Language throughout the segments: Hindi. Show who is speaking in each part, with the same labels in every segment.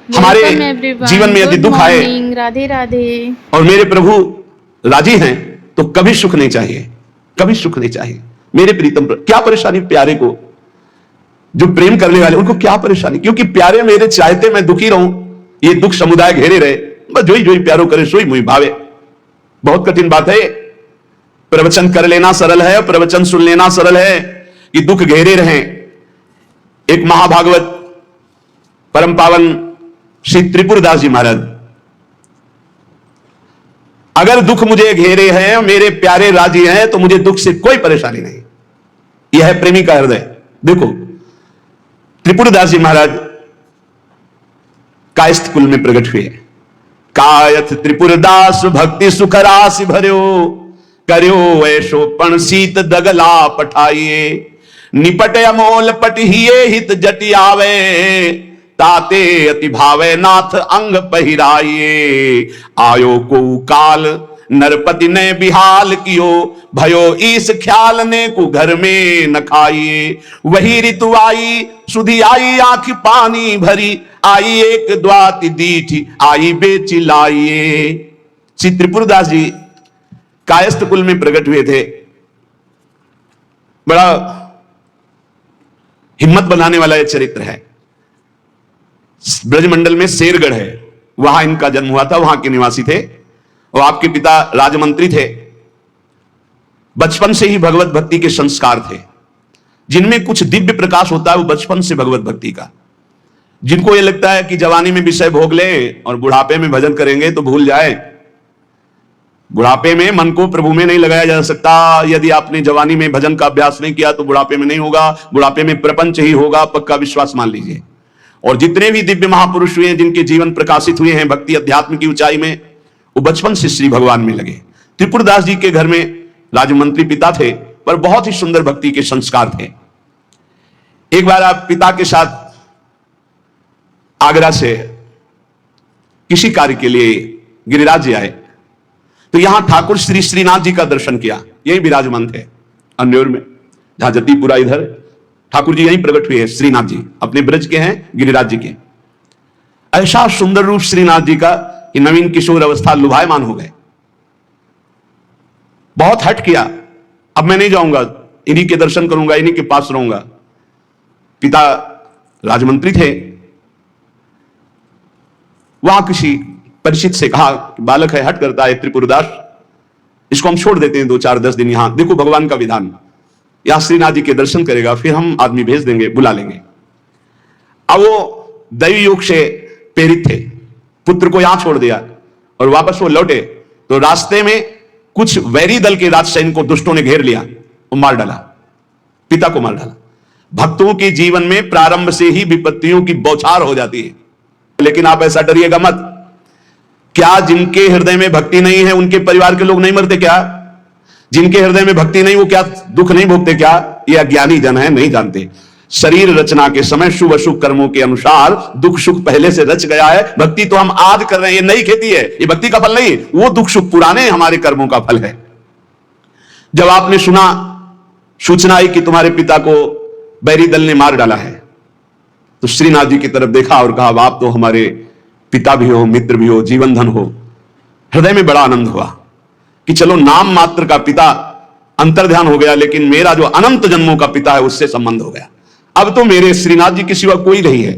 Speaker 1: हमारे जीवन में यदि दुख आए,
Speaker 2: राधे राधे,
Speaker 1: और मेरे प्रभु राजी हैं तो कभी सुख नहीं चाहिए, कभी सुख नहीं चाहिए। मेरे प्रीतम क्या परेशानी प्यारे को, जो प्रेम करने वाले उनको क्या परेशानी, क्योंकि प्यारे मेरे चाहते मैं दुखी रहूं, ये दुख समुदाय घेरे रहे, बस जोई जोई प्यारो करे सोई मुई भावे। बहुत कठिन बात है। प्रवचन कर लेना सरल है, प्रवचन सुन लेना सरल है, कि दुख घेरे रहें। एक महाभागवत परम पावन श्री त्रिपुरदास जी महाराज, अगर दुख मुझे घेरे हैं, मेरे प्यारे राजी हैं, तो मुझे दुख से कोई परेशानी नहीं। यह है प्रेमी का हृदय। देखो त्रिपुरदास जी महाराज कायस्थ कुल में प्रकट हुए। कायथ त्रिपुरदास भक्ति सुख राशि भर्यो, कर्यो ऐशो पण सीत दगला पठाइए, निपट अमोल पटहिए हित जटि आवे, ताते अति भावे नाथ अंग पहिराइए, आयो को काल नरपति ने बिहाल कियो, भयो ईस ख्याल ने को घर में न खाइए, वही ऋतु आई सुधी आई आंख पानी भरी, आई एक द्वाति दीठी आई बेची लाइए। श्री त्रिपुरदास जी कायस्थ कुल में प्रकट हुए थे। बड़ा हिम्मत बनाने वाला यह चरित्र है। ब्रजमंडल में शेरगढ़ है, वहां इनका जन्म हुआ था, वहां के निवासी थे, और आपके पिता राजमंत्री थे। बचपन से ही भगवत भक्ति के संस्कार थे। जिनमें कुछ दिव्य प्रकाश होता है वो बचपन से भगवत भक्ति का। जिनको ये लगता है कि जवानी में विषय भोग लें और बुढ़ापे में भजन करेंगे तो भूल जाए। बुढ़ापे में मन को प्रभु में नहीं लगाया जा सकता। यदि आपने जवानी में भजन का अभ्यास नहीं किया तो बुढ़ापे में नहीं होगा, बुढ़ापे में प्रपंच ही होगा, पक्का विश्वास मान लीजिए। और जितने भी दिव्य महापुरुष हुए हैं, जिनके जीवन प्रकाशित हुए हैं भक्ति अध्यात्म की ऊंचाई में, वो बचपन से श्री भगवान में लगे। त्रिपुरदास जी के घर में राजमंत्री पिता थे, पर बहुत ही सुंदर भक्ति के संस्कार थे। एक बार आप पिता के साथ आगरा से किसी कार्य के लिए गिरिराज जी आए, तो यहां ठाकुर श्री श्रीनाथ जी का दर्शन किया। यही विराजमान थे अन्योर में, जहां जतीपुरा इधर ठाकुर जी यहीं प्रकट हुए हैं। श्रीनाथ जी अपने ब्रज के हैं, गिरिराज जी के। ऐसा सुंदर रूप श्रीनाथ जी का कि नवीन किशोर अवस्था लुभायमान हो गए। बहुत हट किया, अब मैं नहीं जाऊंगा, इन्हीं के दर्शन करूंगा, इन्हीं के पास रहूंगा। पिता राजमंत्री थे। वहां किसी परिचित से कहा, बालक है, हट करता है त्रिपुरदास, इसको हम छोड़ देते हैं 2-4-10 दिन यहां। देखो भगवान का विधान, यहां श्रीनाथ जी के दर्शन करेगा, फिर हम आदमी भेज देंगे, बुला लेंगे। अब वो दैवी योग से प्रेरित थे, पुत्र को यहां छोड़ दिया और वापस वो लौटे तो रास्ते में कुछ वैरी दल के राजसैन को दुष्टों ने घेर लिया और मार डाला, पिता को मार डाला। भक्तों के जीवन में प्रारंभ से ही विपत्तियों की बौछार हो जाती है, लेकिन आप ऐसा डरिएगा मत। क्या जिनके हृदय में भक्ति नहीं है उनके परिवार के लोग नहीं मरते क्या? जिनके हृदय में भक्ति नहीं वो क्या दुख नहीं भोगते क्या? ये अज्ञानी जन है, नहीं जानते। शरीर रचना के समय शुभ अशुभ कर्मों के अनुसार दुख सुख पहले से रच गया है। भक्ति तो हम आज कर रहे हैं, ये नई खेती है, ये भक्ति का फल नहीं, वो दुख सुख पुराने हमारे कर्मों का फल है। जब आपने सुना, सूचना आई कि तुम्हारे पिता को बैरी दल ने मार डाला है, तो श्रीनाथ जी की तरफ देखा और कहा, आप तो हमारे पिता भी हो, मित्र भी हो, जीवन धन हो। हृदय में बड़ा आनंद हुआ कि चलो नाम मात्र का पिता अंतर्ध्यान हो गया, लेकिन मेरा जो अनंत जन्मों का पिता है उससे संबंध हो गया। अब तो मेरे श्रीनाथ जी के सिवा कोई नहीं है।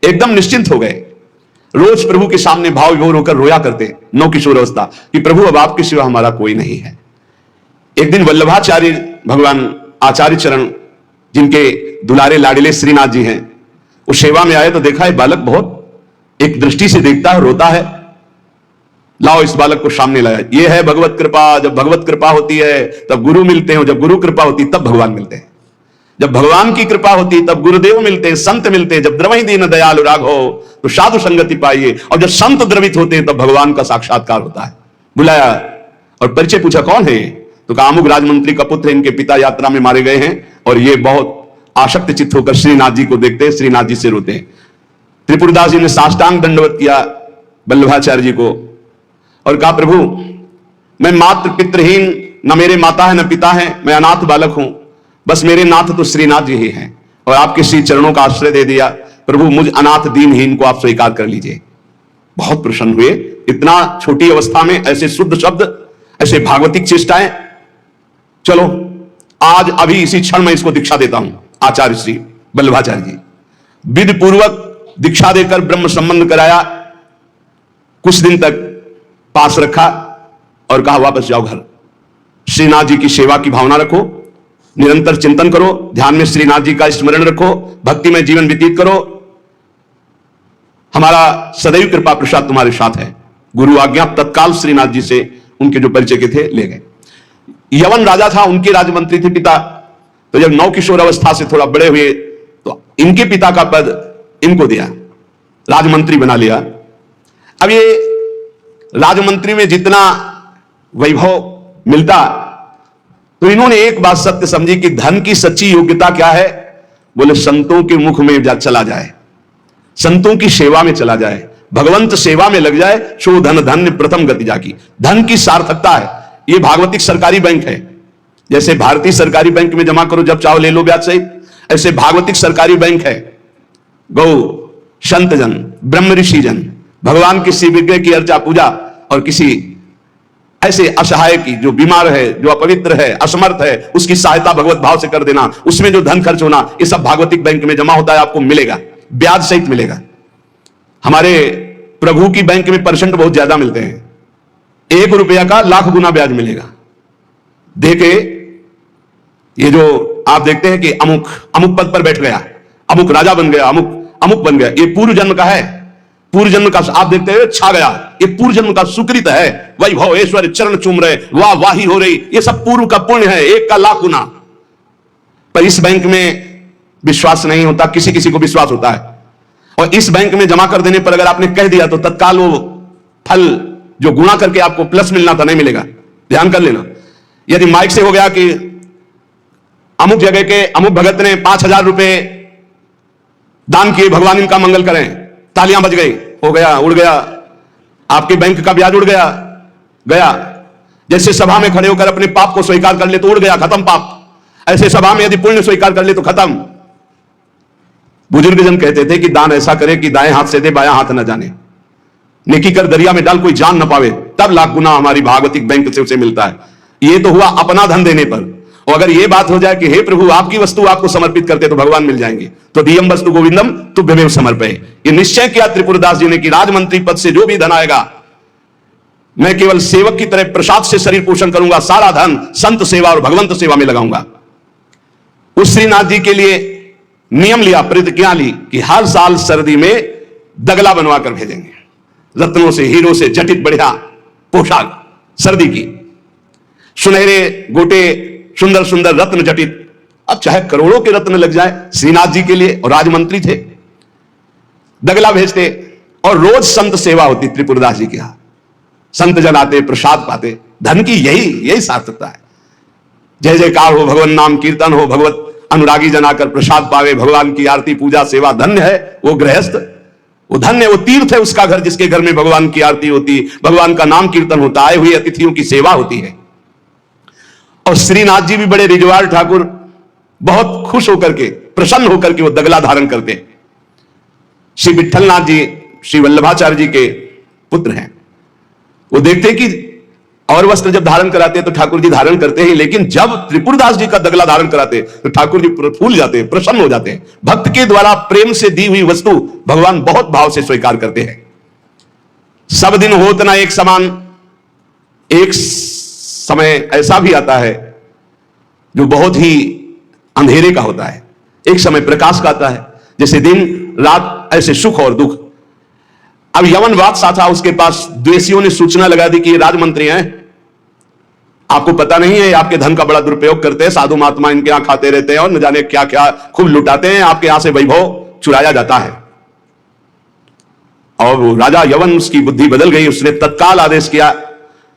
Speaker 1: एकदम निश्चिंत हो गए। रोज प्रभु के सामने भाव विभोर होकर रोया करते, नौ किशोर अवस्था, कि प्रभु अब आपके सिवा हमारा कोई नहीं है। एक दिन वल्लभाचार्य भगवान आचार्य चरण, जिनके दुलारे लाडिले श्रीनाथ जी हैं, वो सेवा में आए तो देखा है बालक बहुत एक दृष्टि से देखता है, रोता है। लाओ इस बालक को सामने लाया। ये है भगवत कृपा। जब भगवत कृपा होती है तब गुरु मिलते हैं, जब गुरु कृपा होती तब भगवान मिलते हैं। जब भगवान की कृपा होती तब गुरुदेव मिलते हैं, संत मिलते हैं। जब द्रवहि दीन दयालु राघो तो साधु संगति पाइए। और जब संत द्रवित होते हैं तब भगवान का साक्षात्कार होता है। बुलाया और परिचय पूछा, कौन है? तो कहा, अमुक राजमंत्री का पुत्र, इनके पिता यात्रा में मारे गए हैं और ये बहुत आसक्त चित्त होकर श्रीनाथ जी को देखते हैं, श्रीनाथ जी से रोते हैं। त्रिपुरदास जी ने साष्टांग दंडवत किया वल्लभाचार्य जी को और कहा, प्रभु मैं मात्र पितृहीन, न मेरे माता है न पिता है, मैं अनाथ बालक हूं, बस मेरे नाथ तो श्रीनाथ जी ही हैं। और आपके श्री चरणों का आश्रय दे दिया। प्रभु मुझ अनाथ दीनहीन को आप स्वीकार कर लीजिए। बहुत प्रसन्न हुए। इतना छोटी अवस्था में ऐसे शुद्ध शब्द, ऐसे भागवतिक चेष्टाएं। चलो आज अभी इसी क्षण में इसको दीक्षा देता हूं। आचार्य श्री वल्लभाचार्य जी विधि पूर्वक दीक्षा देकर ब्रह्म संबंध कराया। कुछ दिन तक पास रखा और कहा वापस जाओ घर। श्रीनाथ जी की सेवा की भावना रखो, निरंतर चिंतन करो, ध्यान में श्रीनाथ जी का स्मरण रखो, भक्ति में जीवन व्यतीत करो। हमारा सदैव कृपा प्रसाद तुम्हारे साथ है। गुरु आज्ञा तत्काल श्रीनाथ जी से उनके जो परिचय के थे ले गए। यवन राजा था, उनके राजमंत्री थे पिता। तो जब नौ किशोर अवस्था से थोड़ा बड़े हुए तो इनके पिता का पद इनको दिया, राजमंत्री बना लिया। अब ये राजमंत्री में जितना वैभव मिलता, तो इन्होंने एक बात सत्य समझी कि धन की सच्ची योग्यता क्या है। बोले संतों के मुख में चला जाए, संतों की सेवा में चला जाए, भगवंत सेवा में लग जाए, सो धन धन्य प्रथम गति जाकी। धन की सार्थकता है। ये भागवतिक सरकारी बैंक है। जैसे भारतीय सरकारी बैंक में जमा करो जब चाहो ले लो ब्याज सहित, ऐसे भागवतिक सरकारी बैंक है। गौ संत जन, ब्रह्म ऋषि जन, भगवान किसी विग्रह की अर्चा पूजा और किसी ऐसे असहाय की जो बीमार है, जो अपवित्र है, असमर्थ है, उसकी सहायता भगवत भाव से कर देना, उसमें जो धन खर्च होना, ये सब भागवतिक बैंक में जमा होता है, आपको मिलेगा, ब्याज सहित मिलेगा। हमारे प्रभु की बैंक में परसेंट बहुत ज्यादा मिलते हैं। 1 रुपया का लाख गुना ब्याज मिलेगा। देखे ये जो आप देखते हैं कि अमुक अमुक पद पर बैठ गया, अमुक राजा बन गया, अमुक अमुक बन गया, ये पूर्व जन्म का है। पूर्व जन्म का आप देखते हैं छा गया, ये पूर्व जन्म का सुकृत है। वैभव ऐश्वर्य चरण चूम रहे, वाह वाही हो रही, ये सब पूर्व का पुण्य है, 1 का लाख गुना। पर इस बैंक में विश्वास नहीं होता, किसी किसी को विश्वास होता है। और इस बैंक में जमा कर देने पर अगर आपने कह दिया तो तत्काल वो फल जो गुणा करके आपको प्लस मिलना था नहीं मिलेगा। ध्यान कर लेना। यदि माइक से हो गया कि अमुक जगह के अमुक भगत ने 5,000 रुपए दान किए, भगवान इनका मंगल करें, तालियां बज गई, हो गया, उड़ गया, आपके बैंक का ब्याज उड़ गया गया। जैसे सभा में खड़े होकर अपने पाप को स्वीकार कर ले तो उड़ गया, खत्म पाप। ऐसे सभा में यदि पुण्य स्वीकार कर ले तो खत्म। बुजुर्ग जन कहते थे कि दान ऐसा करे कि दाएं हाथ से दे बायां हाथ न जाने, नेकी कर दरिया में डाल कोई जान न पावे, तब लाख गुना हमारी भागवतिक बैंक से उसे मिलता है। ये तो हुआ अपना धन देने पर। और अगर ये बात हो जाए कि हे प्रभु आपकी वस्तु आपको समर्पित करते तो भगवान मिल जाएंगे, तो दियम वस्तु गोविंदम तुभ्यमेव समर्पये। ये निश्चय किया त्रिपुरदास जी ने कि राजमंत्री पद से जो भी धन आएगा मैं केवल सेवक की तरह प्रसाद से शरीर पोषण करूंगा, सारा धन संत सेवा और भगवंत सेवा में लगाऊंगा। उस श्रीनाथ जी के लिए नियम लिया, प्रतिज्ञा ली कि हर साल सर्दी में दगला बनवा कर भेजेंगे, रत्नों से हीरो से जटित बढ़िया पोशाक सर्दी की, सुनहरे गोटे सुंदर सुंदर रत्न जटित। अब चाहे करोड़ों के रत्न लग जाए श्रीनाथ जी के लिए, और राजमंत्री थे, दगला भेजते और रोज संत सेवा होती त्रिपुरदास जी के यहां। संत जन आते, प्रसाद पाते। धन की यही सार्थकता है। जय जयकार हो, भगवान नाम कीर्तन हो, भगवत अनुरागी जन आकर प्रसाद पावे, भगवान की आरती पूजा सेवा। धन्य है वो गृहस्थ, वो धन्य, वो तीर्थ है उसका घर जिसके घर में भगवान की आरती होती, भगवान का नाम कीर्तन होता, आए हुए अतिथियों की सेवा होती है। और श्रीनाथ जी भी बड़े रिजवार ठाकुर, बहुत खुश होकर के, प्रसन्न होकर के वो दगला धारण करते। श्री विठलनाथ जी श्री वल्लभाचार्य जी के पुत्र हैं। वो देखते कि और वस्त्र जब धारण कराते तो ठाकुर जी धारण करते हैं, लेकिन जब त्रिपुरदास जी का दगला धारण कराते तो ठाकुर जी फूल जाते, प्रसन्न हो जाते। भक्त के द्वारा प्रेम से दी हुई वस्तु भगवान बहुत भाव से स्वीकार करते हैं। सब दिन होत ना एक समान, एक समय ऐसा भी आता है जो बहुत ही अंधेरे का होता है, एक समय प्रकाश का आता है। जैसे दिन रात ऐसे सुख और दुख। अब यवन बादशाह था, उसके पास द्वेषियों ने सूचना लगा दी कि ये राजमंत्री हैं, आपको पता नहीं है, आपके धन का बड़ा दुरुपयोग करते हैं, साधु महात्मा इनके यहां खाते रहते हैं और न जाने क्या क्या खूब लुटाते हैं, आपके यहां से वैभव चुराया जाता है। और वो राजा यवन, उसकी बुद्धि बदल गई, उसने तत्काल आदेश किया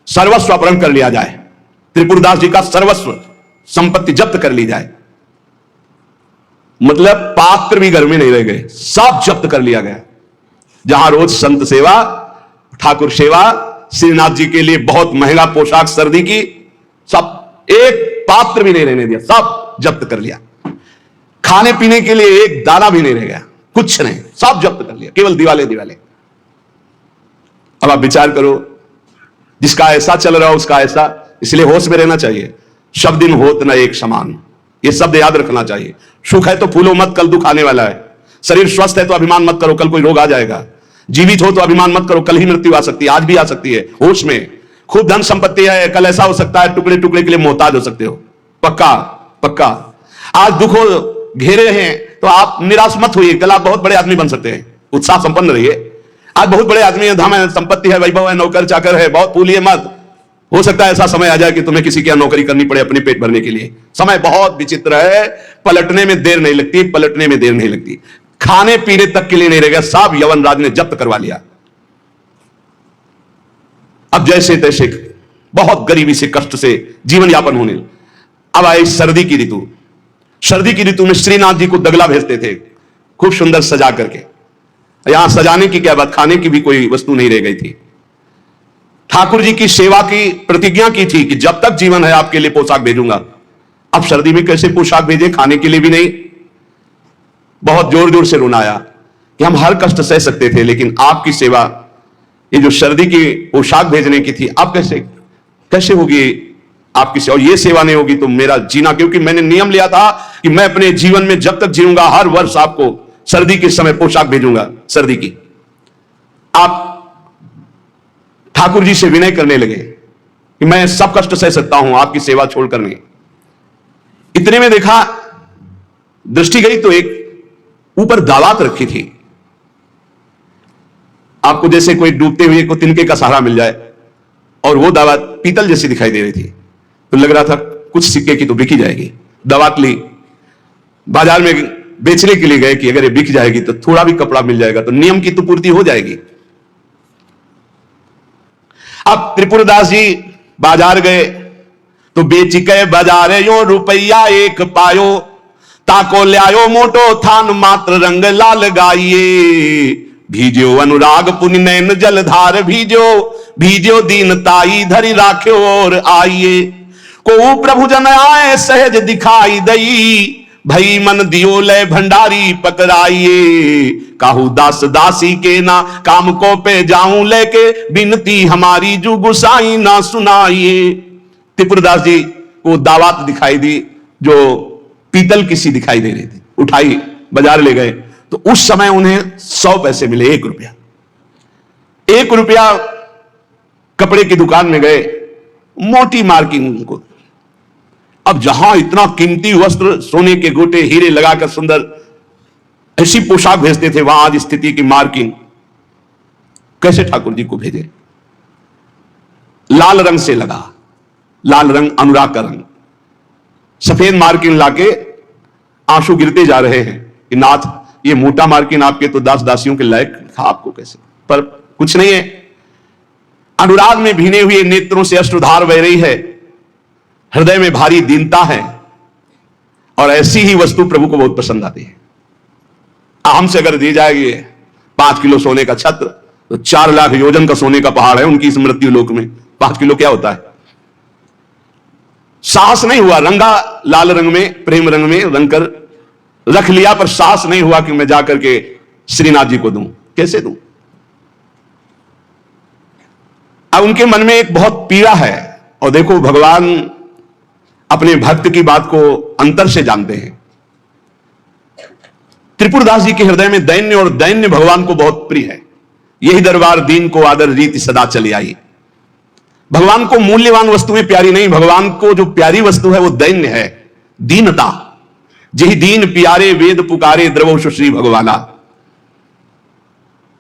Speaker 1: सर्वस्व अपहरण कर लिया जाए, त्रिपुरदास जी का सर्वस्व संपत्ति जब्त कर ली जाए। मतलब पात्र भी घर में नहीं रह गए, सब जब्त कर लिया गया। जहां रोज संत सेवा, ठाकुर सेवा, श्रीनाथ जी के लिए बहुत महंगा पोशाक सर्दी की, सब एक पात्र भी नहीं रहने दिया, सब जब्त कर लिया। खाने पीने के लिए एक दाना भी नहीं रह गया। कुछ नहीं, सब जब्त कर लिया, केवल दिवाले दिवाले। अब आप विचार करो, जिसका ऐसा चल रहा हो उसका ऐसा, इसलिए होश में रहना चाहिए। सब दिन होत न एक समान, ये शब्द याद रखना चाहिए। सुख है तो फूलो मत, कल दुख आने वाला है। शरीर स्वस्थ है तो अभिमान मत करो, कल कोई रोग आ जाएगा। जीवित हो तो अभिमान मत करो, कल ही मृत्यु आ सकती है, आज भी आ सकती है। होश में, खूब धन संपत्ति है, कल ऐसा हो सकता है टुकड़े टुकड़े के लिए मोहताज हो सकते हो। पक्का पक्का। आज दुख घेरे हैं तो आप निराश मत होइए, कल आप बहुत बड़े आदमी बन सकते हैं। उत्साह संपन्न रहिए। आज बहुत बड़े आदमी है, धन है, संपत्ति है, वैभव है, नौकर चाकर है, बहुत फूलिए मत। हो सकता है ऐसा समय आ जाए कि तुम्हें किसी की नौकरी करनी पड़े अपने पेट भरने के लिए। समय बहुत विचित्र है, पलटने में देर नहीं लगती, पलटने में देर नहीं लगती। खाने पीने तक के लिए नहीं रहेगा, सब यवन राज ने जब्त करवा लिया। अब जैसे तैसे बहुत गरीबी से, कष्ट से जीवन यापन होने। अब आई सर्दी की ऋतु। सर्दी की ऋतु में श्रीनाथ जी को दगला भेजते थे, खूब सुंदर सजा करके। यहां सजाने की क्या बात, खाने की भी कोई वस्तु नहीं रह गई थी। ठाकुर जी की सेवा की प्रतिज्ञा की थी कि जब तक जीवन है आपके लिए पोशाक भेजूंगा। अब सर्दी में कैसे पोशाक भेजे, खाने के लिए भी नहीं। बहुत जोर जोर से रोना आया कि हम हर कष्ट सह सकते थे, लेकिन आपकी सेवा, ये जो सर्दी की पोशाक भेजने की थी, अब कैसे होगी आपकी सेवा। और ये सेवा नहीं होगी तो मेरा जीना, क्योंकि मैंने नियम लिया था कि मैं अपने जीवन में जब तक जीऊंगा हर वर्ष आपको सर्दी के समय पोशाक भेजूंगा सर्दी की। आप ठाकुर जी से विनय करने लगे कि मैं सब कष्ट सह सकता हूं आपकी सेवा छोड़कर नहीं। इतने में देखा, दृष्टि गई तो एक ऊपर दावात रखी थी। आपको जैसे कोई डूबते हुए को तिनके का सहारा मिल जाए, और वो दावात पीतल जैसी दिखाई दे रही थी, तो लग रहा था कुछ सिक्के की तो बिकी जाएगी। दावात ली, बाजार में बेचने के लिए गए कि अगर ये बिक जाएगी तो थोड़ा भी कपड़ा मिल जाएगा, तो नियम की तो पूर्ति हो जाएगी। अब त्रिपुरदास जी बाजार गए तो बेच के बाजार यो रुपया एक पायो, ताको ल्यायो मोटो थान मात्र रंग लाल गाइए। भीजो अनुराग पुनि नैन जलधार भीजो, भीजो दीनताई धरि राख्यो और आइए। को प्रभु जन आए सहज दिखाई दई, भई मन दियो ले भंडारी पकड़ाइए। काहू दास दासी के ना काम को पे जाऊं लेके, बिनती हमारी जू गुसाई ना सुनाइए। त्रिपुरदास जी को दावत दिखाई दी जो पीतल की सी दिखाई दे रही थी, उठाई बाजार ले गए तो उस समय उन्हें 100 पैसे मिले, 1 रुपया। 1 रुपया कपड़े की दुकान में गए, मोटी मार्किंग उनको। अब जहां इतना कीमती वस्त्र, सोने के गोटे, हीरे लगाकर सुंदर ऐसी पोशाक भेजते थे, वहां आज स्थिति की मार्किंग। कैसे ठाकुर जी को भेजे? लाल रंग से लगा, लाल रंग अनुराग का रंग। सफेद मार्किन लाके आंसू गिरते जा रहे हैं कि नाथ, ये मोटा मार्किन आपके तो दास दासियों के लायक था, आपको कैसे? पर कुछ नहीं है। अनुराग में भीने हुए नेत्रों से अश्रुधार बह रही है, हृदय में भारी दीनता है, और ऐसी ही वस्तु प्रभु को बहुत पसंद आती है। हमसे अगर दी जाएगी 5 किलो सोने का छत्र, तो 4 लाख योजन का सोने का पहाड़ है उनकी इस मृत्यु लोक में। 5 किलो क्या होता है? साहस नहीं हुआ, रंगा लाल रंग में, प्रेम रंग में रंगकर रख लिया, पर साहस नहीं हुआ कि मैं जाकर के श्रीनाथ जी को दूं। कैसे दूं? अब उनके मन में एक बहुत पीड़ा है। और देखो, भगवान अपने भक्त की बात को अंतर से जानते हैं। त्रिपुरदास जी के हृदय में दैन्य, और दैन्य भगवान को बहुत प्रिय है। यही दरबार दीन को आदर रीति सदा चली आई। भगवान को मूल्यवान वस्तुएं प्यारी नहीं, भगवान को जो प्यारी वस्तु है वो दैन्य है, दीनता। जही दीन प्यारे वेद पुकारे, द्रवो श्री भगवाना।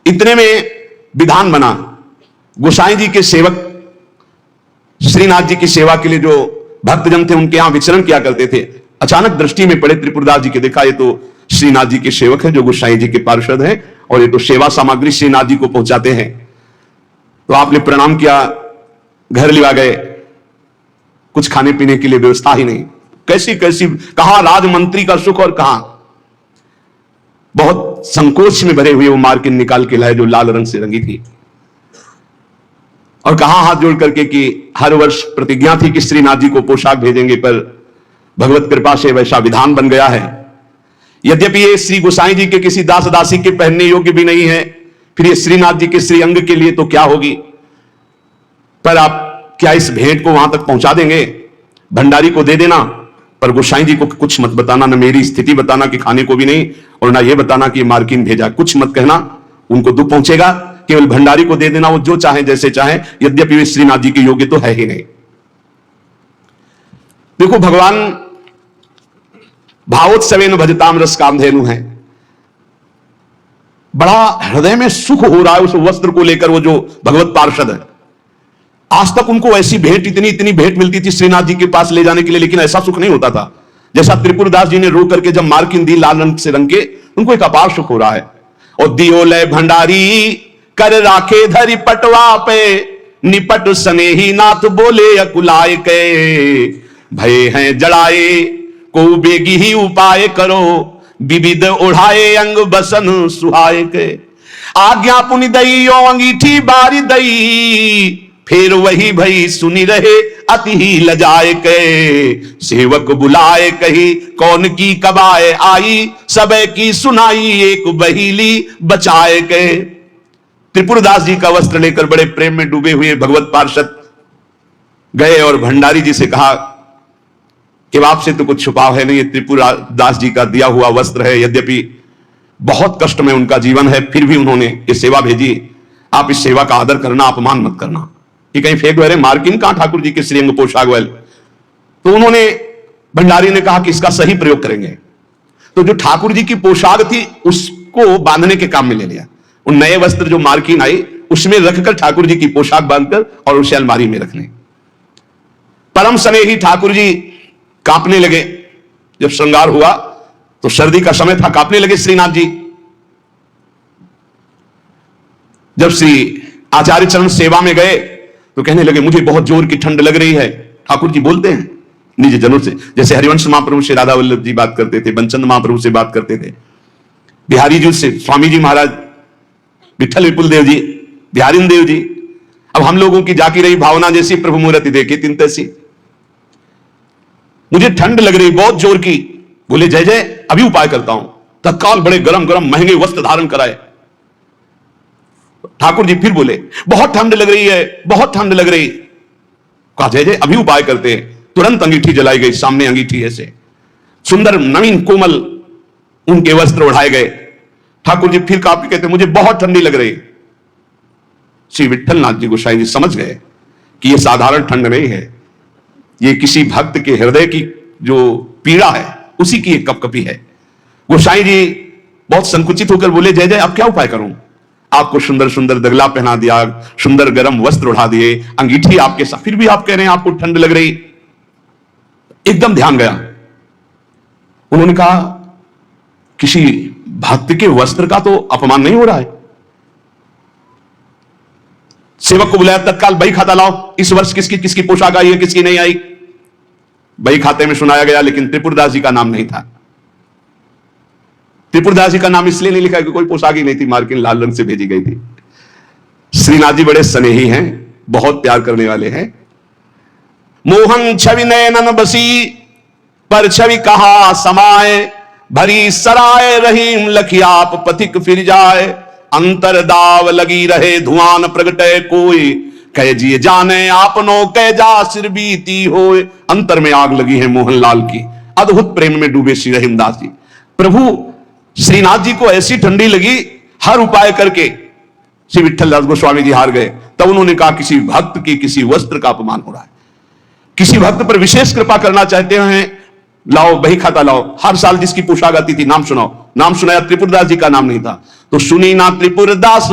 Speaker 1: इतने में विधान बना, गोसाई जी के सेवक श्रीनाथ जी की सेवा के लिए जो भक्तजन थे उनके यहां विचरण किया करते थे, अचानक दृष्टि में पड़े त्रिपुरदास जी के। देखा, ये तो श्रीनाथ जी के सेवक हैं जो गोसाई जी के पार्षद हैं, और ये तो सेवा सामग्री श्रीनाथ जी को पहुंचाते हैं। तो आपने प्रणाम किया, घर लिवा गए, कुछ खाने पीने के लिए व्यवस्था ही नहीं। कैसी कैसी, कहां राजमंत्री का सुख और कहां। बहुत संकोच में भरे हुए वो मार्किन निकाल के लाए जो लाल रंग से रंगी थी, और कहा हाथ जोड़ करके कि हर वर्ष प्रतिज्ञा थी कि श्रीनाथ जी को पोशाक भेजेंगे, पर भगवत कृपा से वैसा विधान बन गया है यद्यपि ये श्री गोसाई जी के किसी दास दासी के पहनने योग्य भी नहीं है, फिर ये श्रीनाथ जी के श्री अंग के लिए तो क्या होगी। पर आप क्या इस भेंट को वहां तक पहुंचा देंगे? भंडारी को दे देना, पर गोसाई जी को कुछ मत बताना, न मेरी स्थिति बताना कि खाने को भी नहीं, और ना ये बताना कि मार्किन भेजा, कुछ मत कहना, उनको दुख पहुंचेगा। केवल भंडारी को दे देना, वो जो चाहे जैसे चाहे, यद्यपि वे श्रीनाथ जी के योग्य तो है ही नहीं। देखो, भगवान भावोत्सवेन भजताम रस कामधेनु है। बड़ा हृदय में सुख हो रहा है उस वस्त्र को लेकर। वो जो भगवत पार्षद है, आज तक उनको ऐसी भेंट, इतनी इतनी भेंट मिलती थी श्रीनाथ जी के पास ले जाने के लिए, लेकिन ऐसा सुख नहीं होता था जैसा त्रिपुरदास जी ने रो करके जब मार्किन दी लाल रंग से रंग के, उनको एक अपार सुख हो रहा है। और दियो लय भंडारी कर राखे धरी पटवा पे, निपट स्नेही नाथ बोले अकुलाय के, भय हैं जड़ाए को बेगी ही उपाय करो, विविध ओढ़ाए अंग बसन सुहाय के, आज्ञा पुनि दई यो अंगीठी बारी दई, फिर वही भई सुनी रहे अति ही लजाए के, सेवक बुलाए कही कौन की कबाए आई, सबे की सुनाई एक बहीली बचाए के। त्रिपुरदास जी का वस्त्र लेकर बड़े प्रेम में डूबे हुए भगवत पार्षद गए और भंडारी जी से कहा कि आपसे तो कुछ छुपाव है नहीं, त्रिपुरदास जी का दिया हुआ वस्त्र है, यद्यपि बहुत कष्ट में उनका जीवन है, फिर भी उन्होंने ये सेवा भेजी, आप इस सेवा का आदर करना, अपमान मत करना। कि कहीं फेंक रहे मार्किन कहां ठाकुर जी के श्रीअंग पोशाक वाले। तो उन्होंने, भंडारी ने कहा कि इसका सही प्रयोग करेंगे। तो जो ठाकुर जी की पोशाक थी उसको बांधने के काम में ले लिया। उन नए वस्त्र जो मार्किन आई उसमें रखकर ठाकुर जी की पोशाक बांधकर और उसे अलमारी में रखने। परम स्नेही ठाकुर जी कांपने लगे। जब श्रृंगार हुआ तो सर्दी का समय था, कांपने लगे श्रीनाथ जी। जब श्री आचार्य चरण सेवा में गए तो कहने लगे मुझे बहुत जोर की ठंड लग रही है। ठाकुर जी बोलते हैं निज जनों से, जैसे हरिवंश महाप्रभु से राधा वल्लभ जी बात करते थे, बंचंद महाप्रभु से बात करते थे, बिहारी जी से स्वामी जी महाराज, विठल विपुल देव जी, बिहारी देव जी। अब हम लोगों की जाकी रही भावना जैसी प्रभु मूर्ति देखी तीन तैसी। मुझे ठंड लग रही बहुत जोर की। बोले जय जय, अभी उपाय करता हूं। तत्काल बड़े गरम गरम महंगे वस्त्र धारण कराए। ठाकुर जी फिर बोले बहुत ठंड लग रही है, बहुत ठंड लग रही। कहा जय जय, अभी उपाय करते हैं। तुरंत अंगीठी जलाई गई, सामने अंगीठी ऐसे सुंदर नवीन कोमल उनके वस्त्र उड़ाए गए। ठाकुर जी फिर काफी कहते मुझे बहुत ठंडी लग रही। श्री विठलनाथ जी गोसाई जी समझ गए कि यह साधारण ठंड नहीं है, ये किसी भक्त के हृदय की जो पीड़ा है उसी की एक कपकपी है। गोसाई जी बहुत संकुचित होकर बोले जय जय, अब क्या उपाय करूं? आपको सुंदर सुंदर दगला पहना दिया, सुंदर गर्म वस्त्र उड़ा दिए, अंगीठी आपके साथ, फिर भी आप कह रहे हैं आपको ठंड लग रही। एकदम ध्यान गया। उन्होंने कहा किसी भक्त के वस्त्र का तो अपमान नहीं हो रहा है। सेवक को बुलाया, तत्काल बही खाता लाओ, इस वर्ष किसकी किसकी पोशाक आई है, किसकी नहीं आई। बही खाते में सुनाया गया, लेकिन त्रिपुरदास जी का नाम नहीं था। त्रिपुरदास जी का नाम इसलिए नहीं लिखा कि कोई पोशाक ही नहीं थी, मार्किन लाल रंग से भेजी गई थी। श्रीनाथ जी बड़े स्नेही हैं, बहुत प्यार करने वाले हैं। मोहन छवि नयनन बसी, पर छवि कहा समाए, भरी सराय रहीम लखियाप पथिक फिर जाए, अंतर दाव लगी रहे धुआं प्रगटे कोई, कह जिए जाने आपनो कह जा सिर बीती होए। अंतर में आग लगी है मोहनलाल की। अद्भुत प्रेम में डूबे श्री रहीमदास जी। प्रभु श्रीनाथ जी को ऐसी ठंडी लगी, हर उपाय करके श्री विठलदास गोस्वामी जी हार गए। तब उन्होंने कहा किसी भक्त की किसी वस्त्र का अपमान हो रहा है, किसी भक्त पर विशेष कृपा करना चाहते हैं, लाओ बही खाता लाओ। हर साल जिसकी पोशाक आती थी नाम सुनाओ। नाम सुनाया, त्रिपुरदास जी का नाम नहीं था। तो सुनी ना त्रिपुरदास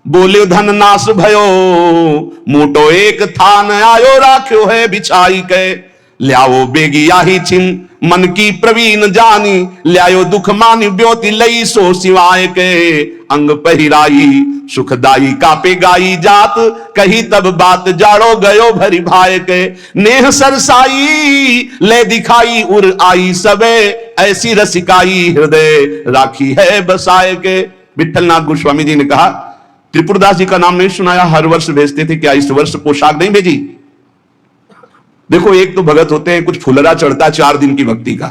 Speaker 1: बोले धन नाश भयो, मोटो एक थान आयो राख्यो है बिछाई के, ल्याओ बेगी आही छिन मन की प्रवीण जानी, ल्यायो दुख मानी ब्योति लई सो सिवाय के, अंग पहिराई सुखदाई कापे गाई जात, कही तब बात जाड़ो गयो भरी भाई के, नेह सरसाई ले दिखाई उर आई सबे, ऐसी रसिकाई हृदय राखी है बसाए के। विठलनाथ गोस्वामी जी ने कहा त्रिपुरदास जी का नाम नहीं सुनाया, हर वर्ष भेजते थे, क्या इस वर्ष पोशाक नहीं भेजी? देखो एक तो भगत होते हैं, कुछ फुलरा चढ़ता 4 दिन की भक्ति का,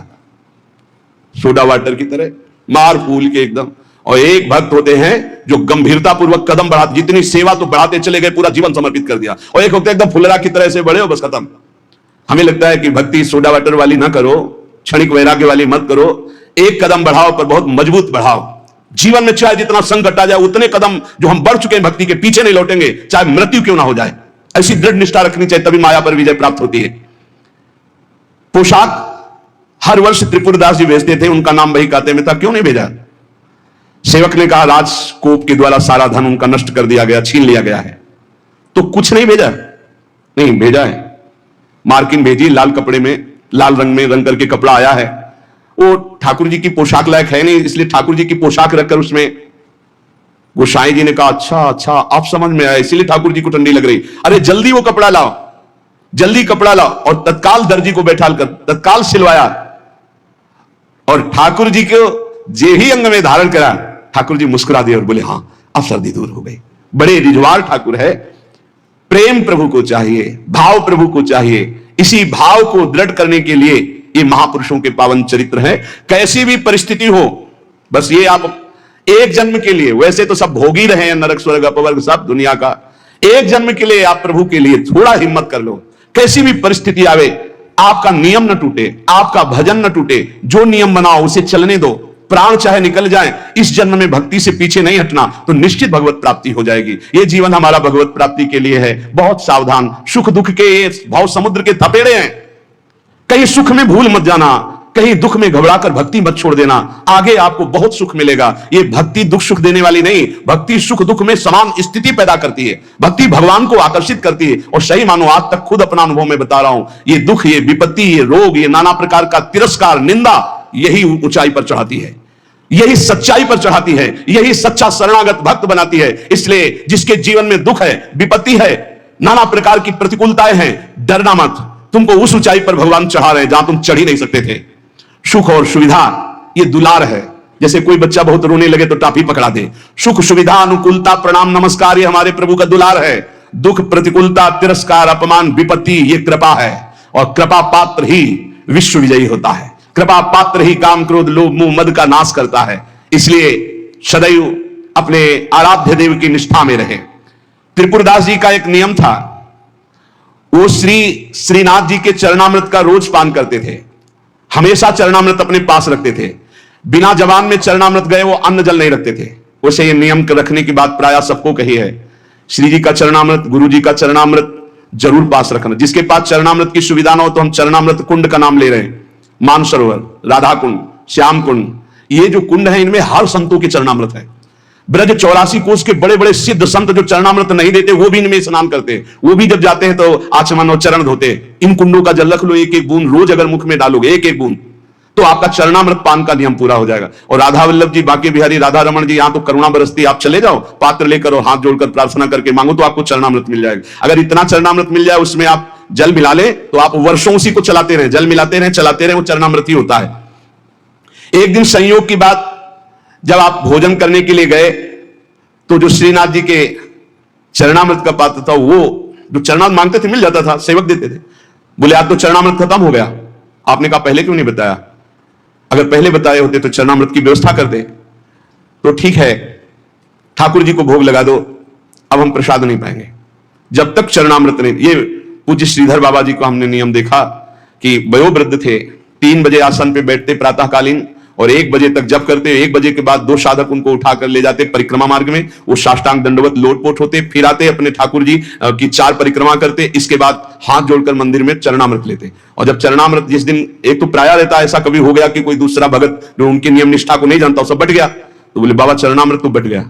Speaker 1: सोडा वाटर की तरह मार फूल के एकदम। और एक भक्त होते हैं जो गंभीरता पूर्वक कदम बढ़ाते, जितनी सेवा तो बढ़ाते चले गए, पूरा जीवन समर्पित कर दिया। और एक होते एकदम फुलरा की तरह से बढ़े हो बस खत्म। हमें लगता है कि भक्ति सोडा वाटर वाली ना करो, क्षणिक वैराग्य वाली मत करो, एक कदम बढ़ाओ पर बहुत मजबूत बढ़ाओ। जीवन में चाहे जितना संकट आ जाए, उतने कदम जो हम बढ़ चुके हैं भक्ति के, पीछे नहीं लौटेंगे, चाहे मृत्यु क्यों ना हो जाए। ऐसी दृढ़ निष्ठा रखनी चाहिए, तभी माया पर विजय प्राप्त होती है। पोशाक हर वर्ष त्रिपुरदास जी भेजते थे, उनका नाम वही खाते में था, क्यों नहीं भेजा? सेवक ने कहा राजकोप के द्वारा सारा धन उनका नष्ट कर दिया गया, छीन लिया गया है, तो कुछ नहीं भेजा? नहीं भेजा है। मार्किन भेजी, लाल कपड़े में, लाल रंग में रंग करके कपड़ा आया है। वो ठाकुर जी की पोशाक लायक है नहीं, इसलिए ठाकुर जी की पोशाक रखकर उसमें गोसाई जी ने कहा अच्छा अच्छा आप समझ में आया, इसलिए ठाकुर जी को ठंडी लग रही। अरे जल्दी वो कपड़ा लाओ, जल्दी कपड़ा लाओ। और तत्काल दर्जी को बैठाकर तत्काल सिलवाया और ठाकुर जी को जे ही अंग में धारण करा, ठाकुर जी मुस्कुरा दिए और बोले हाँ अब सर्दी दूर हो गई। बड़े रिझवार ठाकुर है। प्रेम प्रभु को चाहिए, भाव प्रभु को चाहिए। इसी भाव को दृढ़ करने के लिए ये महापुरुषों के पावन चरित्र हैं। कैसी भी परिस्थिति हो, बस ये आप एक जन्म के लिए, वैसे तो सब भोग ही रहे हैं, नरक स्वर्ग अपवर्ग सब दुनिया का, एक जन्म के लिए आप प्रभु के लिए थोड़ा हिम्मत कर लो। कैसी भी परिस्थिति आवे, आपका नियम न टूटे, आपका भजन न टूटे, जो नियम बनाओ उसे चलने दो। प्राण चाहे निकल जाए, इस जन्म में भक्ति से पीछे नहीं हटना, तो निश्चित भगवत प्राप्ति हो जाएगी। ये जीवन हमारा भगवत प्राप्ति के लिए है। बहुत सावधान, सुख दुख के ये भाव समुद्र के थपेड़े हैं। कहीं सुख में भूल मत जाना, कहीं दुख में घबराकर भक्ति मत छोड़ देना, आगे आपको बहुत सुख मिलेगा। ये भक्ति दुख सुख देने वाली नहीं, भक्ति सुख दुख में समान स्थिति पैदा करती है। भक्ति भगवान को आकर्षित करती है। और सही मानो, आज तक खुद अपना अनुभव में बता रहा हूं, ये दुख, ये विपत्ति, ये रोग, ये नाना प्रकार का तिरस्कार, निंदा, यही ऊंचाई पर चढ़ाती है, यही सच्चाई पर चढ़ाती है, यही सच्चा शरणागत भक्त बनाती है। इसलिए जिसके जीवन में दुख है, विपत्ति है, नाना प्रकार की प्रतिकूलताएं हैं, डरना मत। तुमको उस ऊंचाई पर भगवान चढ़ा रहे हैं जहां तुम चढ़ ही नहीं सकते थे। सुख और सुविधा ये दुलार है। जैसे कोई बच्चा बहुत रोने लगे तो टाफी पकड़ा दे। सुख सुविधा अनुकूलता प्रणाम नमस्कार ये हमारे प्रभु का दुलार है। दुख प्रतिकूलता तिरस्कार अपमान विपत्ति ये कृपा है। और कृपा पात्र ही विश्व विजयी होता है। कृपा पात्र ही काम क्रोध लोभ मोह मद का नाश करता है। इसलिए सदैव अपने आराध्य देव की निष्ठा में रहे। त्रिपुरदास जी का एक नियम था, वो श्रीनाथ जी के चरणामृत का रोज पान करते थे। हमेशा चरणामृत अपने पास रखते थे। बिना जबान में चरणामृत गए वो अन्न जल नहीं रखते थे। वैसे ये नियम रखने की बात प्राय सबको कही है। श्री जी का चरणामृत, गुरु जी का चरणामृत जरूर पास रखना। जिसके पास चरणामृत की सुविधा ना हो तो हम चरणामृत कुंड का नाम ले रहे हैं। मानसरोवर, राधा कुंड, श्याम कुंड, ये जो कुंड है इनमें हर संतों के चरणामृत है। ब्रज 84 कोष के बड़े बड़े सिद्ध संत जो चरणामृत नहीं देते वो भी इनमें स्नान करते। वो भी जब जाते हैं तो आचमन और चरण धोते। इन कुंडों का जल रख लो, एक एक बूंद रोज अगर मुख में डालोगे, एक एक बूंद, तो आपका चरणामृत पान का नियम पूरा हो जाएगा। और राधा वल्लभ जी, बाकी बिहारी राधा रमन जी, यहां तो करुणा बरसती, आप चले जाओ, पात्र लेकर और हाथ जोड़कर प्रार्थना करके मांगो तो आपको चरणामृत मिल जाएगा। अगर इतना चरणामृत मिल जाए, उसमें आप जल मिला ले तो आप वर्षों उसी को चलाते रहे, जल मिलाते रहे, चलाते रहे, वो चरणामृत ही होता है। एक दिन संयोग की बात, जब आप भोजन करने के लिए गए तो जो श्रीनाथ जी के चरणामृत का पात्र था, वो जो चरणामृत मांगते थे मिल जाता था, सेवक देते थे। बोले आज तो चरणामृत खत्म हो गया। आपने कहा पहले क्यों नहीं बताया? अगर पहले बताए होते तो चरणामृत की व्यवस्था कर दे। तो ठीक है, ठाकुर जी को भोग लगा दो, अब हम प्रसाद नहीं पाएंगे जब तक चरणामृत नहीं। ये पूज्य श्रीधर बाबा जी को हमने नियम देखा कि वयोवृद्ध थे, 3 बजे आसन पे बैठते प्रातःकालीन और 1 बजे तक जप करते। 1 बजे के बाद 2 साधक उनको उठाकर ले जाते परिक्रमा मार्ग में। वो साष्टांग दंडवत लोटपोट होते, फिर आते अपने ठाकुर जी की 4 परिक्रमा करते। इसके बाद हाथ जोड़कर मंदिर में चरणामृत लेते। और जब चरणामृत जिस दिन, एक तो प्राय रहता ऐसा कभी हो गया कि कोई दूसरा भगत जो उनकी नियम निष्ठा को नहीं जानता, सब बट गया, तो बोले बाबा चरणामृत तो बट गया,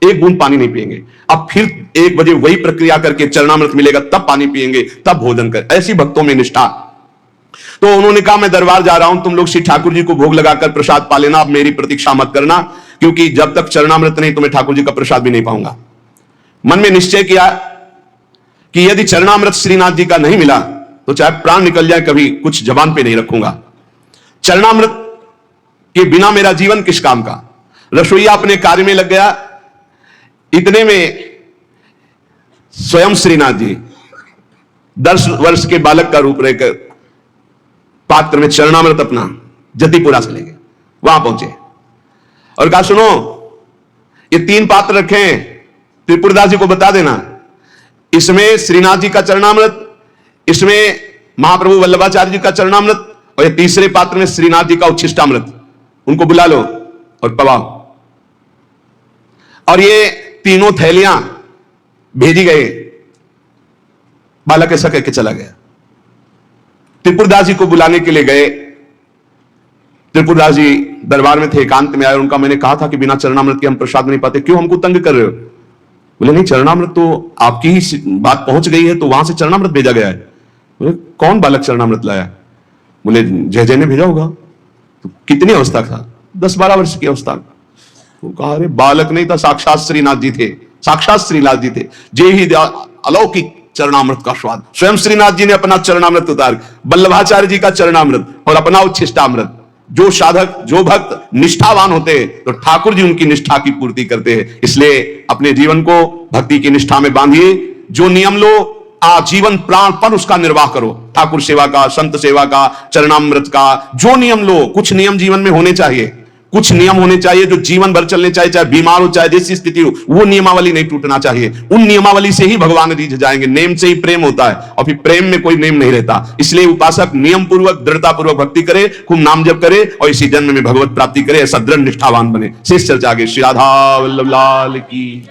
Speaker 1: 1 बूंद पानी नहीं पिएंगे। अब फिर 1 बजे वही प्रक्रिया करके चरणामृत मिलेगा, तब पानी पिएंगे, तब भोजन कर। ऐसी भक्तों में निष्ठा। तो उन्होंने कहा मैं दरबार जा रहा हूं, तुम लोग श्री ठाकुर जी को भोग लगाकर प्रसाद पा लेना, अब मेरी प्रतीक्षा मत करना, क्योंकि जब तक चरणामृत नहीं तो मैं ठाकुर जी का प्रसाद भी नहीं पाऊंगा। मन में निश्चय किया कि यदि चरणामृत श्रीनाथ जी का नहीं मिला तो चाहे प्राण निकल जाए, कभी कुछ जबान पे नहीं रखूंगा। चरणामृत के बिना मेरा जीवन किस काम का। रसोईया अपने कार्य में लग गया। इतने में स्वयं श्रीनाथ जी 10 वर्ष के बालक का रूप रहकर पात्र में चरणामृत अपना जतिपुरा से लेके वहां पहुंचे और कहा सुनो, ये 3 पात्र रखे हैं, त्रिपुरदास जी को बता देना, इसमें श्रीनाथ जी का चरणामृत, इसमें महाप्रभु वल्लभाचार्य जी का चरणामृत, और ये तीसरे पात्र में श्रीनाथ जी का उच्छिष्टामृत, उनको बुला लो और पवाओ। और ये तीनों थैलियां भेजी गए। बालक ऐसा कहकर चला गया। त्रिपुरदास जी को बुलाने के लिए गए। त्रिपुरदास जी दरबार में थे, एकांत में आए। उनका मैंने कहा था कि बिना चरणामृत के हम प्रसाद नहीं पाते, क्यों हमको तंग कर रहे हो? बोले नहीं, चरणामृत तो आपकी ही बात पहुंच गई है, तो वहां से चरणामृत भेजा गया है। बोले कौन बालक चरणामृत लाया? बोले जय जय ने भेजा होगा। तो कितनी अवस्था था? 10-12 वर्ष की अवस्था। तो कहा अरे बालक नहीं था, साक्षात श्रीनाथ जी थे, साक्षात श्रीनाथ जी थे। जे ही अलौकिक चरणामृत का स्वाद, स्वयं श्रीनाथ जी ने अपना चरणामृत उतार, वल्लभाचार्य जी का चरणामृत और अपना उच्छिष्टामृत। जो साधक, जो भक्त निष्ठावान होते हैं तो ठाकुर जी उनकी निष्ठा की पूर्ति करते हैं। इसलिए अपने जीवन को भक्ति की निष्ठा में बांधिए। जो नियम लो, आजीवन प्राणपण उसका निर्वाह करो। ठाकुर सेवा का, संत सेवा का, चरणामृत का, जो नियम लो। कुछ नियम जीवन में होने चाहिए, कुछ नियम होने चाहिए जो जीवन भर चलने चाहिए, चाहे बीमार हो चाहे जैसी स्थिति हो। वो नियमावली नहीं टूटना चाहिए। उन नियमावली से ही भगवान रिझ जाएंगे। नेम से ही प्रेम होता है और फिर प्रेम में कोई नेम नहीं रहता। इसलिए उपासक नियम पूर्वक, दृढ़ता पूर्वक भक्ति करे, खूब नाम जप करे और इसी जन्म में भगवत प्राप्ति करे, ऐसा दृढ़ निष्ठावान बने। शेष चर्चा आगे। श्री राधा वल्लभ लाल की।